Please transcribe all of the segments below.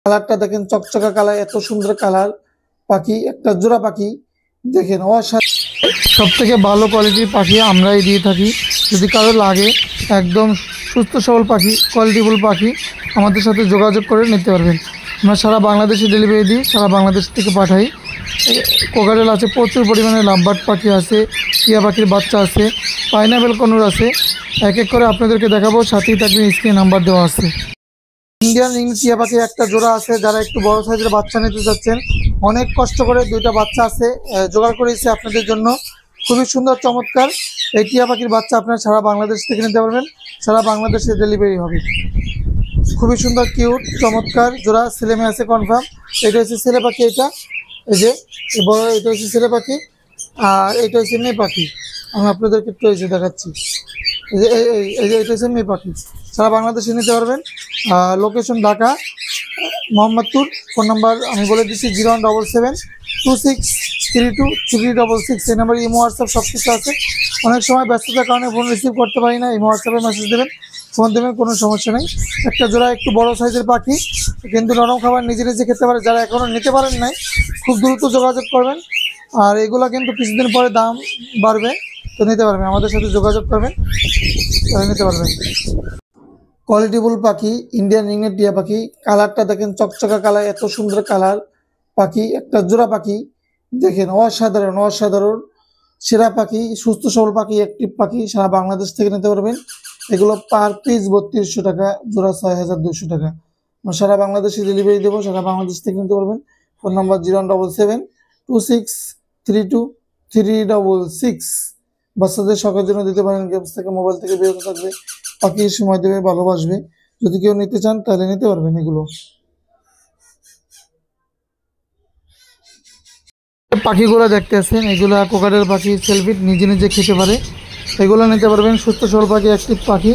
কালারটা দেখেন, চকচকা কালার, এত সুন্দর কালার। পাখি একটা জোড়া পাখি দেখেন, সব থেকে ভালো কোয়ালিটির পাখি আমরাই দিয়ে থাকি। যদি কারো লাগে একদম সুস্থ সবল পাখি, কোয়ালিটিফুল পাখি, আমাদের সাথে যোগাযোগ করে নিতে পারবেন। আমরা সারা বাংলাদেশে ডেলিভারি দিই, সারা বাংলাদেশ থেকে পাঠাই। কোকাটেল আছে, প্রচুর পরিমাণে লাভবার্ড পাখি আছে, টিয়া পাখির বাচ্চা আছে, পাইনাপেল কনুর আছে। এক এক করে আপনাদেরকে দেখাবো, সাথেই থাকবেন, স্ক্রিনে নাম্বার দেওয়া আছে। ইন্ডিয়ান রিং টিয়া পাখি একটা জোড়া আছে, যারা একটু বড় সাইজের বাচ্চা নিতে চাচ্ছেন, অনেক কষ্ট করে দুইটা বাচ্চা আছে জোগাড় করেছে আপনাদের জন্য। খুবই সুন্দর চমৎকার এই টিয়া পাখির বাচ্চা আপনারা সারা বাংলাদেশ থেকে নিতে পারবেন, সারা বাংলাদেশে ডেলিভারি হবে। খুবই সুন্দর কিউট চমৎকার জোড়া, ছেলে মেয়ে আছে কনফার্ম। এটা হচ্ছে ছেলে পাখি, এটা এই যে বড়, এটা হচ্ছে ছেলে পাখি, আর এটা হচ্ছে মেয়ে পাখি। আমি আপনাদেরকে একটু এই যে দেখাচ্ছি, এটা হচ্ছে মেয়ে পাখি। সারা বাংলাদেশে নিতে পারবেন। Location Dhaka, Mohammadpur. Phone number আমি বলে দিচ্ছি 01726323666। এই নাম্বারে ইমো হোয়াটসঅ্যাপ সব কিছু আছে। অনেক সময় ব্যস্ততার কারণে ফোন রিসিভ করতে পারি না, ইমো হোয়াটসঅ্যাপে মেসেজ দেবেন, ফোন দেবেন, কোনো সমস্যা নেই। একটা জোড়া একটু বড় সাইজের পাখি, কিন্তু নরম খাবার নিজে নিজে খেতে পারে। যারা এখনও নিতে পারেন নাই, খুব দ্রুত যোগাযোগ করবেন। আর এগুলো কিন্তু কিছুদিন পরে দাম বাড়বে, তো নিতে পারবেন, আমাদের সাথে যোগাযোগ করবেন, নিতে পারবেন। কোয়ালিটিফুল পাখি, ইন্ডিয়ান রিংনেট টিয়া পাখি। কালারটা দেখেন, চকচকা কালার, এত সুন্দর কালার। পাখি একটা জোড়া পাখি দেখেন, অসাধারণ অসাধারণ সেরা পাখি, সুস্থ সবল পাখি, অ্যাক্টিভ পাখি। সারা বাংলাদেশ থেকে নিতে পারবেন। এগুলো পার পিস 3200 টাকা, জোড়া 6200 টাকা। আমরা সারা বাংলাদেশে ডেলিভারি দেবো, সারা বাংলাদেশ থেকে নিতে পারবেন। Phone number 07726323366। বাচ্চাদের শখের জন্য দিতে পারেন, গেমস থেকে, মোবাইল থেকে বিরত থাকবে, পাখির সময় দেবে, ভালোবাসবে। যদি কেউ নিতে চান তাহলে নিতে পারবেন। এগুলো পাখিগুলো দেখতে আছেন, এগুলা কোকাটেল পাখি, সেলফিট, নিজে নিজে খেতে পারে। এগুলো নিতে পারবেন, সুস্থ সবল পাখি, অ্যাক্টিভ পাখি।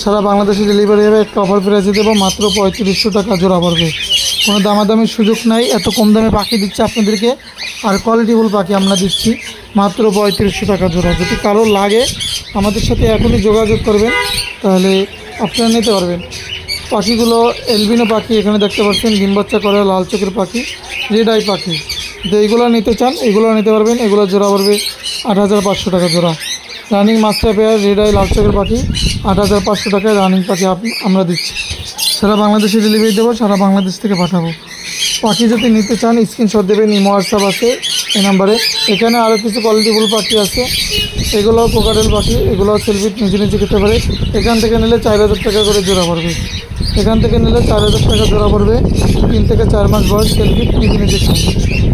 সারা বাংলাদেশে ডেলিভারি হবে। একটা অফার প্রাইসে দেবো, মাত্র 3500 টাকা জোড়া পড়বে। কোনো দামাদামির সুযোগ নাই, এত কম দামে পাখি দিচ্ছে আপনাদেরকে। আর কোয়ালিটিফুল পাখি আমরা দিচ্ছি মাত্র 3500 টাকা জোড়া। যদি কারো লাগে আমাদের সাথে এখনই যোগাযোগ করবেন, তাহলে আপনারা নিতে পারবেন। পাখিগুলো এলবিনো পাখি, এখানে দেখতে পাচ্ছেন ডিম বাচ্চা করে লাল চোখের পাখি, রেড আই পাখি। তো এইগুলো নিতে চান, এগুলো নিতে পারবেন। এগুলো জোড়া পড়বে 8500 টাকা জোড়া। Running master pair red eye লাল চোখের পাখি 8500 টাকায় রানিং পাখি আমরা দিচ্ছি। সারা বাংলাদেশে ডেলিভারি দেবো, সারা বাংলাদেশ থেকে পাঠাবো। পাখি যদি নিতে চান স্ক্রিনশট দেবেন, ইমো হোয়াটসঅ্যাপ আছে এই নাম্বারে। এখানে আরও কিছু কোয়ালিটিফুল পাখি আছে, এগুলো কোকাটেল পাখি, এগুলো সেলফিট, নিজে নিজে খেতে পারে। এখান থেকে নিলে 4000 টাকা করে জোড়া পড়বে। এখান থেকে নিলে 4000 টাকা জোড়া পড়বে। 3 থেকে 4 মাস বয়স, সেলফিট, নিজে নিজে খায়।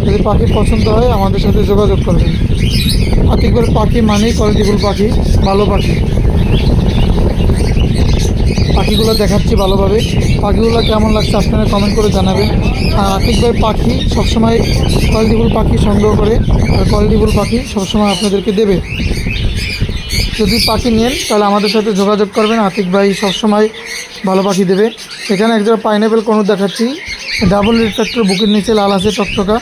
যদি পাখি পছন্দ হয় আমাদের সাথে যোগাযোগ করবেন। আতিকবার পাখি মানেই কোয়ালিটিফুল পাখি, ভালো পাখি। পাখিগুলো দেখাচ্ছি ভালোভাবে, পাখিগুলো কেমন লাগছে আপনারা কমেন্ট করে জানাবেন। আর আতিকবার পাখি সবসময় কোয়ালিটিফুল পাখি সংগ্রহ করে, আর কোয়ালিটিফুল পাখি সবসময় আপনাদেরকে দেবে। যদি পাখি নেন তাহলে আমাদের সাথে যোগাযোগ করবেন, আতিক ভাই সবসময় ভালো পাখি দেবে। এখানে একজোড়া পাইনাপেল কনুর দেখাচ্ছি, ডাবল রিফ্লেক্টর, বুকের নিচে লাল আছে টকটকা,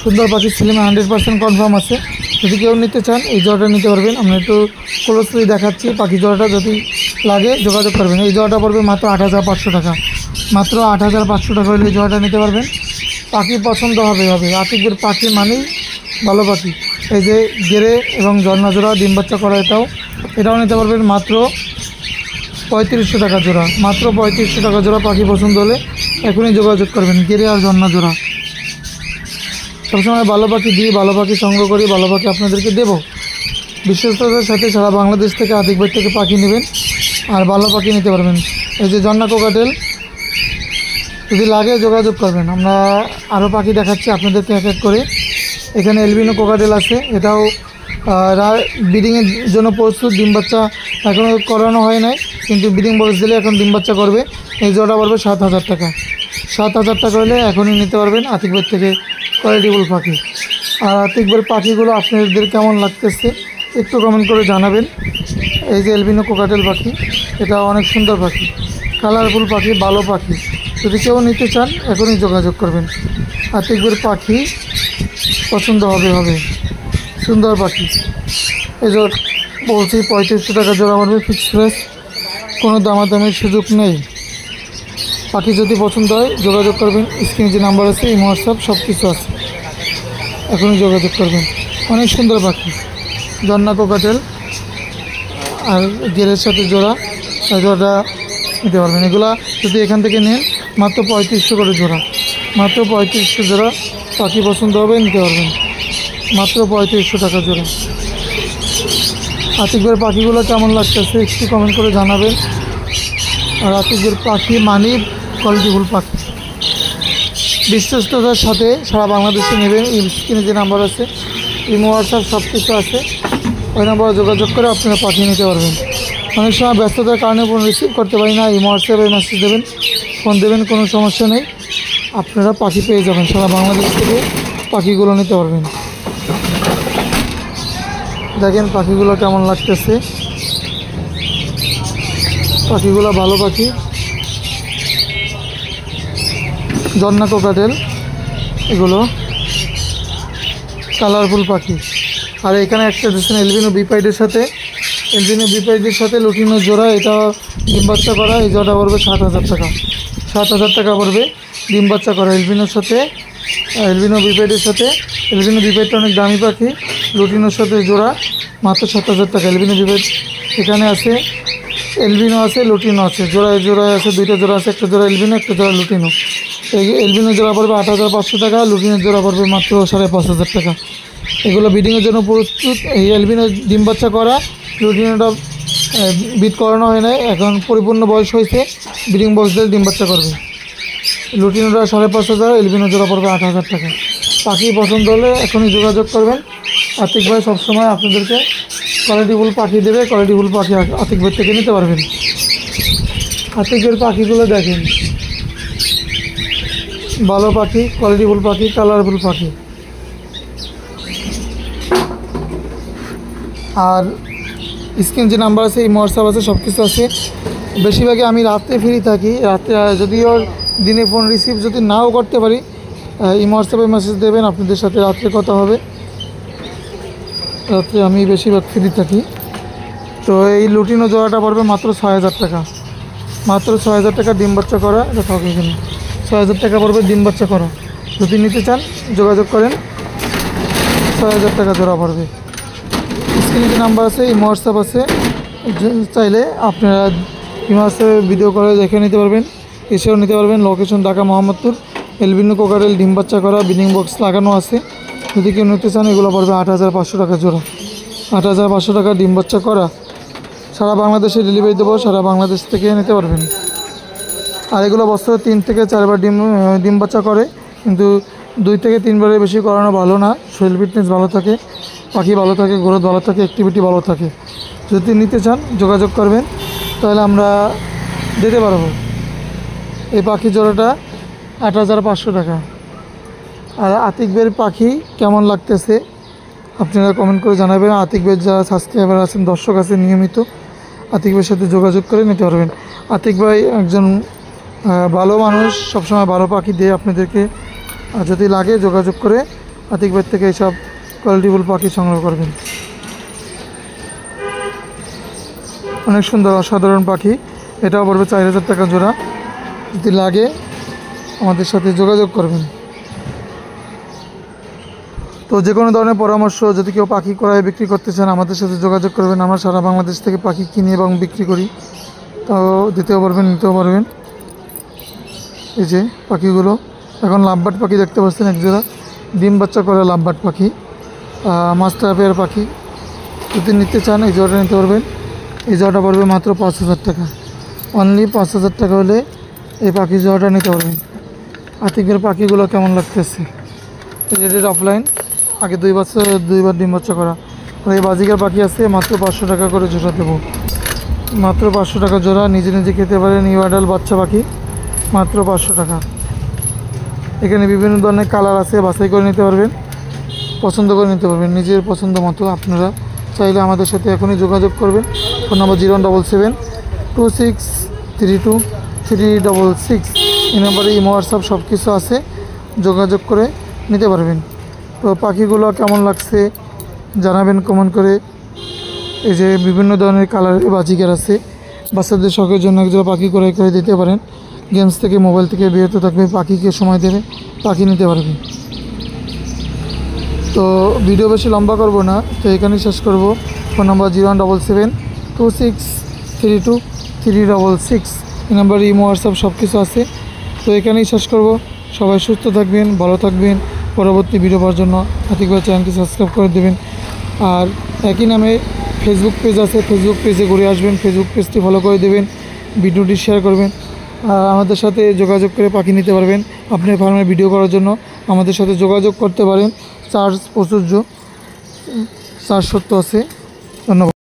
সুন্দর পাখি, ছেলে 100% কনফার্ম আছে। যদি কেউ নিতে চান এই জোড়াটা নিতে পারবেন। আমরা একটু ক্লোজলি দেখাচ্ছি পাখি জোড়াটা, যদি লাগে যোগাযোগ করবেন। এই জোড়াটা পড়বে মাত্র 8500 টাকা, মাত্র 8500 টাকা হলে এই জোড়াটা নিতে পারবেন। পাখি পছন্দ হবে। আতিকদের পাখি মানেই ভালো পাখি। এই যে গেরে এবং ঝর্ণা জোড়া, ডিম বাচ্চা করা, এটাও নিতে পারবেন মাত্র 3500 টাকা জোড়া, মাত্র 3500 টাকা জোড়া। পাখি পছন্দ হলে এখনই যোগাযোগ করবেন। গেরে আর ঝর্ণা জোড়া সবসময় ভালো পাখি দিই, ভালো পাখি সংগ্রহ করি, ভালো পাখি আপনাদেরকে দেবো। বিশ্বস্ততার সাথে সারা বাংলাদেশ থেকে আতিক ভাই থেকে পাখি নেবেন আর ভালো পাখি নিতে পারবেন। এই যে ঝর্ণা কোকাটেল, যদি লাগে যোগাযোগ করবেন। আমরা আরও পাখি দেখাচ্ছি আপনাদেরকে এক এক করে। এখানে এলবিনো কোকাটেল আছে, এটাও ব্রিডিংয়ের জন্য প্রস্তুত। ডিম বাচ্চা এখনও করানো হয় নাই, কিন্তু ব্রিডিং বয়স দিলে এখন ডিম বাচ্চা করবে। এই জোড়া পড়বে 7000 টাকা, 7000 টাকা হলে এখনই নিতে পারবেন আতিক ভাই থেকে কোয়ালিটিফুল পাখি। আর আতিক ভাইয়ের পাখিগুলো আপনাদের কেমন লাগতেছে একটু কমেন্ট করে জানাবেন। এই যে এলবিনো কোকাটেল পাখি, এটা অনেক সুন্দর পাখি, কালারফুল পাখি, ভালো পাখি। যদি কেউ নিতে চান এখনই যোগাযোগ করবেন। আতিক ভাইয়ের পাখি পছন্দ হবে, সুন্দর পাখি। এই যে বলছি 3500 টাকা জোড়া পড়বে, ফিক্সড প্রাইস, কোনো দামাদামির সুযোগ নেই। পাখি যদি পছন্দ হয় যোগাযোগ করবেন, স্ক্রিনে যে নাম্বার আছে এই হোয়াটসঅ্যাপ সব কিছু আছে, এখনই যোগাযোগ করবেন। অনেক সুন্দর পাখি, জন্না কোকাটেল আর গেরের সাথে জোড়া, জোড়াটা নিতে পারবেন। এগুলা যদি এখান থেকে নেন মাত্র 3500 করে জোড়া, মাত্র 3500 জোড়া। পাখি পছন্দ হবে নিতে পারবেন, মাত্র 3500 টাকা জোড়া। আতিকের পাখিগুলো কেমন লাগতেছে একটু কমেন্ট করে জানাবেন। আর আতিকের পাখি মানি কোয়ালিটিফুল পাখি, বিশ্বস্ততার সাথে সারা বাংলাদেশে নেবেন। স্ক্রিনে যে নাম্বার আছে ইমো হোয়াটসঅ্যাপ সব কিছু আছে, ওই নাম্বারে যোগাযোগ করে আপনারা পাঠিয়ে নিতে পারবেন। অনেক সময় ব্যস্ততার কারণে ফোন রিসিভ করতে পারি না, ইমো হোয়াটসঅ্যাপে মেসেজ দেবেন, ফোন দেবেন, কোনো সমস্যা নেই, আপনারা পাখি পেয়ে যাবেন। সারা বাংলাদেশ থেকে পাখিগুলো নিতে পারবেন। দেখেন পাখিগুলো কেমন লাগতেছে, পাখিগুলো ভালো পাখি, জন্না কোকাটেল, এগুলো কালারফুল পাখি। আর এখানে একটা দেখছেন এলবিনো বিপাইডের সাথে, এলবিনো বিপাইডের সাথে লুটিনো জোড়া, এটা ডিম বাচ্চা করা, এই জোড়াটা পড়বে 7000 টাকা, 7000 টাকা পড়বে ডিম বাচ্চা করা এলবিনোর সাথে, এলবিনো বিপাইডের সাথে। এলবিনো বিপাইডটা অনেক দামি পাখি, লুটিনোর সাথে জোড়া মাত্র 7000 টাকা। এলবিনো বিপাইড এখানে আছে, এলবিনো আছে, লুটিনো আছে, জোড়ায় জোড়ায় আছে, দুইটা জোড়া আছে, একটা জোড়া এলবিনো, একটা জোড়া লুটিনো। এই এলবিনো জোড়া পড়বে 8500 টাকা, লুটিনোর জোড়া পড়বে মাত্র 5500 টাকা। এগুলো ব্রিডিংয়ের জন্য প্রস্তুত। এই এলবিনো ডিম বাচ্চা করা, লুটিনোটা বিট করানো হয় নাই, এখন পরিপূর্ণ বয়স হয়েছে, ব্রিডিং বক্স দিয়ে ডিম বাচ্চা করবে। লুটিনোটা 5500, এলবিনো জোড়া পড়বে 8000 টাকা। পাখি পছন্দ হলে এখনই যোগাযোগ করবেন। আতিক ভাই সবসময় আপনাদেরকে কোয়ালিটিফুল পাখি দেবে, কোয়ালিটিফুল পাখি আতিক ভাই থেকে নিতে পারবেন। আতিকের পাখিগুলো দেখেন, ভালো পাখি, কোয়ালিটিফুল পাখি, কালারফুল পাখি। আর স্ক্রিন যে নাম্বার আছে এই হোয়াটসঅ্যাপ আছে সব কিছু আছে। বেশিরভাগই আমি রাত্রে ফ্রি থাকি, রাত্রে যদিও দিনে ফোন রিসিভ যদি নাও করতে পারি এই হোয়াটসঅ্যাপে মেসেজ দেবেন, আপনাদের সাথে রাত্রে কথা হবে। রাত্রে আমি বেশিরভাগ ফ্রি থাকি। তো এই লুটিনো জোড়াটা পড়বে মাত্র 6000 টাকা, মাত্র 6000 টাকা ডিম বাচ্চা করা, এটা থাকে এখানে 6000 টাকা পড়বে ডিম বাচ্চা করা। যদি নিতে চান যোগাযোগ করেন, 6000 টাকা জোড়া পড়বে। স্ক্রিনে যে নাম্বার আছে এই হোয়াটসঅ্যাপ আছে, চাইলে আপনারা এই হোয়াটসঅ্যাপে ভিডিও করে দেখে নিতে পারবেন, এসেও নিতে পারবেন। Location Dhaka Mohammadpur. Albino cockatiel ডিম বাচ্চা করা, ব্রিডিং বক্স লাগানো আছে। যদি কেউ নিতে চান এগুলো পড়বে 8500 টাকা জোড়া, 8500 টাকা ডিম বাচ্চা করা। সারা বাংলাদেশে ডেলিভারি দেবো, সারা বাংলাদেশ থেকে নিতে পারবেন। আর এগুলো বছরে 3 থেকে 4 বার ডিম বাচ্চা করে, কিন্তু 2 থেকে 3 বারের বেশি করানো ভালো না। শরীর ফিটনেস ভালো থাকে, পাখি ভালো থাকে, গ্রোথ ভালো থাকে, অ্যাক্টিভিটি ভালো থাকে। যদি নিতে চান যোগাযোগ করবেন, তাহলে আমরা দিতে পারবো। এই পাখি জোড়াটা 8500 টাকা। আর আতিক ভাইয়ের পাখি কেমন লাগতেছে আপনারা কমেন্ট করে জানাবেন। আতিক ভাইয়ের যারা সাবস্ক্রাইবার আছেন, দর্শক আছেন নিয়মিত, আতিক ভাইয়ের সাথে যোগাযোগ করে নিতে পারবেন। আতিক ভাই একজন ভালো মানুষ, সবসময় ভালো পাখি দিয়ে আপনাদেরকে। যদি লাগে যোগাযোগ করে আতিক ভাই থেকে এইসব কোয়ালিটিফুল পাখি সংগ্রহ করবেন। অনেক সুন্দর অসাধারণ পাখি, এটাও পড়বে 4000 টাকা জোড়া। যদি লাগে আমাদের সাথে যোগাযোগ করবেন। তো যে কোনো ধরনের পরামর্শ, যদি কেউ পাখি ক্রয় বিক্রি করতে চান আমাদের সাথে যোগাযোগ করবেন। আমরা সারা বাংলাদেশ থেকে পাখি কিনি এবং বিক্রি করি, তাও দিতেও পারবেন, নিতেও পারবেন। এই যে পাখিগুলো এখন লাভবার্ড পাখি দেখতে পাচ্ছেন, এক জোড়া ডিম বাচ্চা করে লাভবার্ড পাখি, মাস্টার পেয়ার পাখি। যদি নিতে চান এই জোড়াটা নিতে পারবেন। এই জোড়াটা পড়বে মাত্র 5000 টাকা, অনলি 5000 টাকা হলে এই পাখি জোড়াটা নিতে পারবেন। আতিকের পাখিগুলো কেমন লাগতেছে, রেডের অফলাইন, আগে 2 বছর 2 বার ডিম বাচ্চা করা। আর এই বাজিকার পাখি আছে মাত্র 500 টাকা করে জোড়া দেবো, মাত্র 500 টাকা জোড়া। নিজে নিজে খেতে পারেন, নিউ অ্যাডাল্ট বাচ্চা পাখি, মাত্র 500 টাকা। এখানে বিভিন্ন ধরনের কালার আছে, বাছাই করে নিতে পারবেন, পছন্দ করে নিতে পারবেন নিজের পছন্দ মতো। আপনারা চাইলে আমাদের সাথে এখনই যোগাযোগ করবেন। ফোন নম্বর 0177263236। এই নম্বরে ইমো হোয়াটসঅ্যাপ সব কিছু আছে, যোগাযোগ করে নিতে পারবেন। তো পাখিগুলো কেমন লাগছে জানাবেন কমেন্ট করে। এই যে বিভিন্ন ধরনের কালারের বাজিকার আছে, বাচ্চাদের শখের জন্য একজোড়া পাখি ক্রয় করে দিতে পারেন। গেমস থেকে মোবাইল থেকে বিরত থাকবে, পাখিকে সময় দেবে, পাখি নিতে পারবে। তো ভিডিও বেশি লম্বা করব না, তো এখানেই শেষ করব। ফোন নাম্বার 0177263236 এই নাম্বারে ইমো হোয়াটসঅ্যাপ সব কিছু আছে। তো এখানেই শেষ করব। সবাই সুস্থ থাকবেন, ভালো থাকবেন। পরবর্তী ভিডিও পাওয়ার জন্য আতিক ভাই চ্যানেলটি সাবস্ক্রাইব করে দেবেন। আর একই নামে ফেসবুক পেজ আছে, ফেসবুক পেজে ঘুরে আসবেন, ফেসবুক পেজটি ফলো করে দেবেন, ভিডিওটি শেয়ার করবেন। আর আমাদের সাথে যোগাযোগ করে পাখি নিতে পারবেন। আপনার ফার্মের ভিডিও করার জন্য আমাদের সাথে যোগাযোগ করতে পারেন। চার্জ প্রযোজ্য, চার্জ সত্য আছে। ধন্যবাদ।